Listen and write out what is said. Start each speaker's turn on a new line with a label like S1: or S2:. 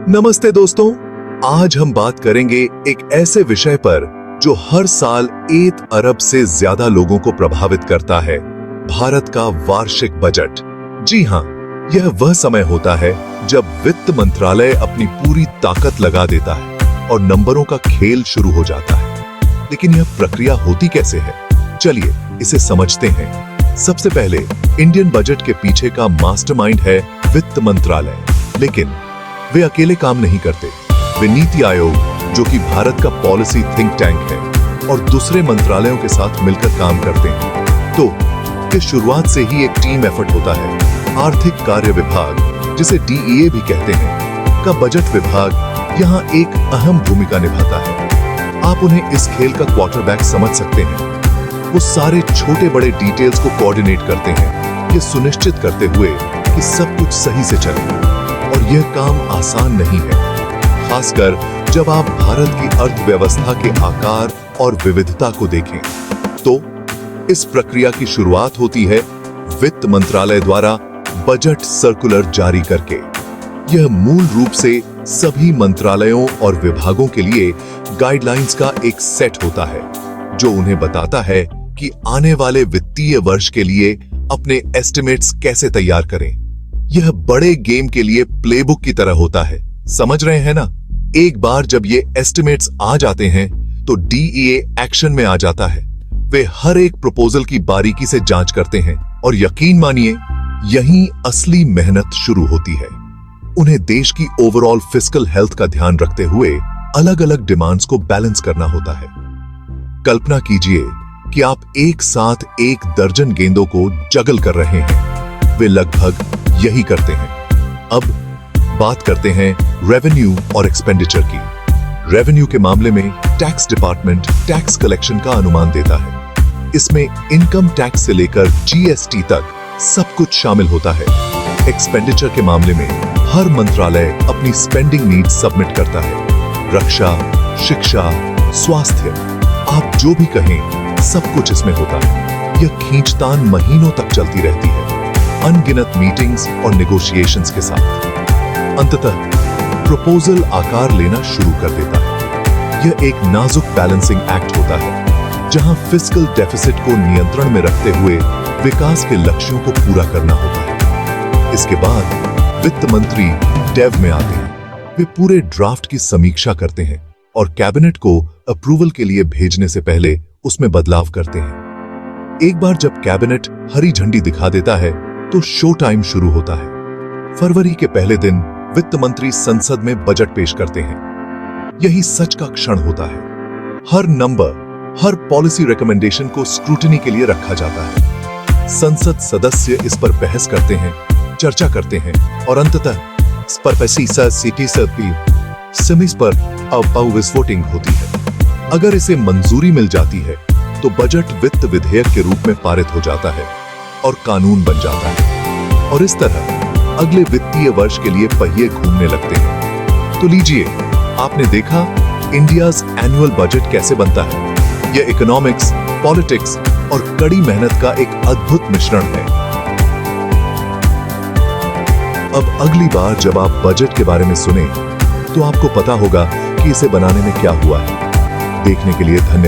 S1: नमस्ते दोस्तों, आज हम बात करेंगे एक ऐसे विषय पर जो हर साल 1 अरब से ज्यादा लोगों को प्रभावित करता है, भारत का वार्षिक बजट। जी हाँ, यह वह समय होता है जब वित्त मंत्रालय अपनी पूरी ताकत लगा देता है और नंबरों का खेल शुरू हो जाता है। लेकिन यह प्रक्रिया होती कैसे है? चलिए इसे समझते हैं। सबसे पहले इंडियन बजट के पीछे का मास्टरमाइंड है वित्त मंत्रालय, लेकिन वे अकेले काम नहीं करते। वे नीति आयोग, जो कि भारत का पॉलिसी थिंक टैंक है, और दूसरे मंत्रालयों के साथ मिलकर काम करते हैं। तो इस शुरुआत से ही एक टीम एफर्ट होता है। आर्थिक कार्य विभाग, जिसे DEA भी कहते हैं, का बजट विभाग यहाँ एक अहम भूमिका निभाता है। आप उन्हें इस खेल का क्वार्टरबैक समझ सकते हैं। वो सारे छोटे बड़े डिटेल्स को कोऑर्डिनेट करते हैं, ये सुनिश्चित करते हुए कि सब कुछ सही से चले। और यह काम आसान नहीं है, खासकर जब आप भारत की अर्थव्यवस्था के आकार और विविधता को देखें। तो इस प्रक्रिया की शुरुआत होती है वित्त मंत्रालय द्वारा बजट सर्कुलर जारी करके। यह मूल रूप से सभी मंत्रालयों और विभागों के लिए गाइडलाइंस का एक सेट होता है, जो उन्हें बताता है कि आने वाले वित्तीय वर्ष के लिए अपने एस्टिमेट्स कैसे तैयार करें। यह बड़े गेम के लिए प्लेबुक की तरह होता है, समझ रहे हैं ना? एक बार जब ये एस्टिमेट्स आ जाते हैं तो DEA एक्शन में आ जाता है। वे हर एक प्रपोजल की बारीकी से जांच करते हैं और यकीन मानिए, यहीं असली मेहनत शुरू होती है। उन्हें देश की ओवरऑल फिस्कल हेल्थ का ध्यान रखते हुए अलग अलग डिमांड्स को बैलेंस करना होता है। कल्पना कीजिए कि आप एक साथ 1 दर्जन गेंदों को जगल कर रहे हैं। वे लगभग यही करते हैं। अब बात करते हैं रेवेन्यू और एक्सपेंडिचर की। रेवेन्यू के मामले में टैक्स डिपार्टमेंट टैक्स कलेक्शन का अनुमान देता है। इसमें इनकम टैक्स से लेकर GST तक सब कुछ शामिल होता है। एक्सपेंडिचर के मामले में हर मंत्रालय अपनी स्पेंडिंग नीड्स सबमिट करता है। रक्षा, शिक्षा, स्वास्थ्य, आप जो भी कहें, सब कुछ इसमें होता है। यह खींचतान महीनों तक चलती रहती है, अनगिनत मीटिंग्स और नेगोशिएशंस के साथ। अंततः प्रपोजल आकार लेना शुरू कर देता है। यह एक नाजुक बैलेंसिंग एक्ट होता है, जहां फिस्कल डेफिसिट को नियंत्रण में रखते हुए विकास के लक्ष्यों को पूरा करना होता है। इसके बाद वित्त मंत्री डेव में आते हैं। वे पूरे ड्राफ्ट की समीक्षा करते हैं और कैबिनेट को अप्रूवल के लिए भेजने से पहले उसमें बदलाव करते हैं। एक बार जब कैबिनेट हरी झंडी दिखा देता है तो शो टाइम शुरू होता है। फरवरी के पहले दिन वित्त मंत्री संसद में बजट पेश करते हैं। यही सच का क्षण होता है। हर नंबर, हर पॉलिसी रिकमेंडेशन को स्क्रूटिनी के लिए रखा जाता है। संसद सदस्य इस पर बहस करते हैं, चर्चा करते हैं और अंततः वोटिंग होती है। अगर इसे मंजूरी मिल जाती है तो बजट वित्त विधेयक के रूप में पारित हो जाता है और कानून बन जाता है। और इस तरह अगले वित्तीय वर्ष के लिए पहिए घूमने लगते हैं। तो लीजिए, आपने देखा इंडियाज एनुअल बजट कैसे बनता है। यह इकोनॉमिक्स, पॉलिटिक्स और कड़ी मेहनत का एक अद्भुत मिश्रण है। अब अगली बार जब आप बजट के बारे में सुने तो आपको पता होगा कि इसे बनाने में क्या हुआ है। देखने के लिए धन्यवाद।